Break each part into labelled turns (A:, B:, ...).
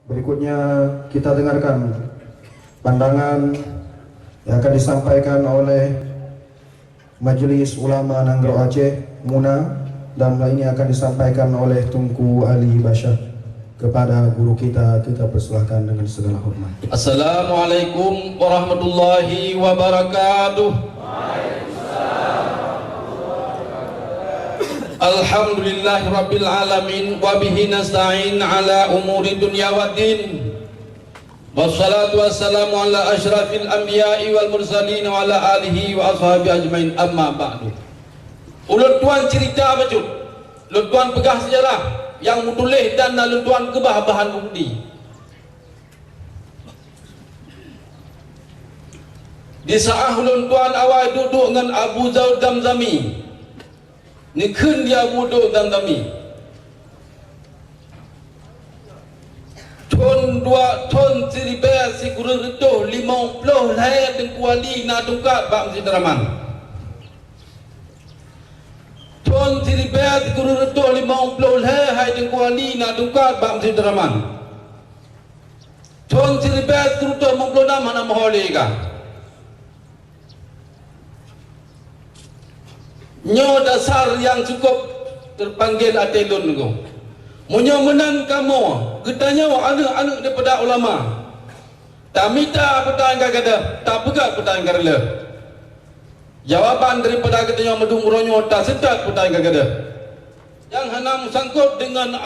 A: Berikutnya kita dengarkan pandangan yang akan disampaikan oleh Majelis Ulama Nanggro Aceh Muna, dan ini akan disampaikan oleh Tunku Ali Basyah. Kepada guru kita persilahkan dengan segala hormat.
B: Assalamualaikum warahmatullahi wabarakatuh. Alhamdulillahi rabbil alamin wa bihi nasta'in ala umuri dunya waddin. Wassalatu wassalamu ala asyrafil anbiya'i wal mursalin wa ala alihi wa ashabihi ajmain, amma ba'du. Ulun tuan cerita bacut, ulun tuan pegah sejarah yang mutulih dan ulun tuan kebah bahan bukti. Di saat ulun tuan awal duduk dengan Abu Zaud Damzami, ni kun dia Abu Zaud Damzami Ton 13 si guru itu 50 lahir dan kuali na tungkat bak Masjid Rahman. Ton 13 guru itu 50 lahir dan kuali na tungkat bak Masjid Rahman. Ton 13 guru itu 56 mana mohole ka. Nyo dasar yang cukup terpanggil atelun ko. Munyo menan kamu, gedanya anak-anak daripada ulama. Tak minta pertanyaan kata, tak pegat pertanyaan kata. Jawapan daripada katanya medung uronyo tak setat pertanyaan kata. Yang hana sangkut dengan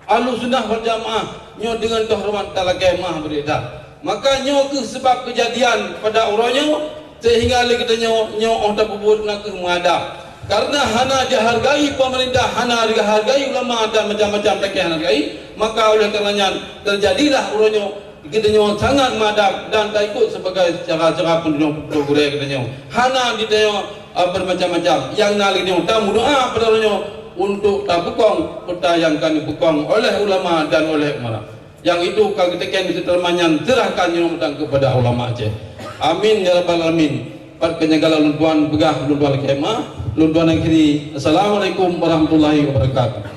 B: Ahlus Sunnah wal Jamaah, nyo dengan kehormat talakai mah berita. Maka nyo ke sebab kejadian pada uronyo sehingga lagi kita nyo tak berbuat nak menghadap. Karena hana dihargai pemerintah, hana dihargai ulama dan macam-macam tak dihargai, maka oleh karenanya terjadilah uronyo kita nyo sangat menghadap dan tak ikut sebagai cara-cara penduduk kita nyo. Hana ditanya bermacam-macam. Yang nalik nyo tak doa pada uronyo untuk tak bekong peta yang kami bekong oleh ulama dan oleh umat. Yang itu kalau kita kan bisa termanyan serahkan nyo kepada ulama Aceh. Amin ya rabbal alamin. Pada penyegala luntuan begah luntuan kemah luntuan negeri. Assalamualaikum warahmatullahi wabarakatuh.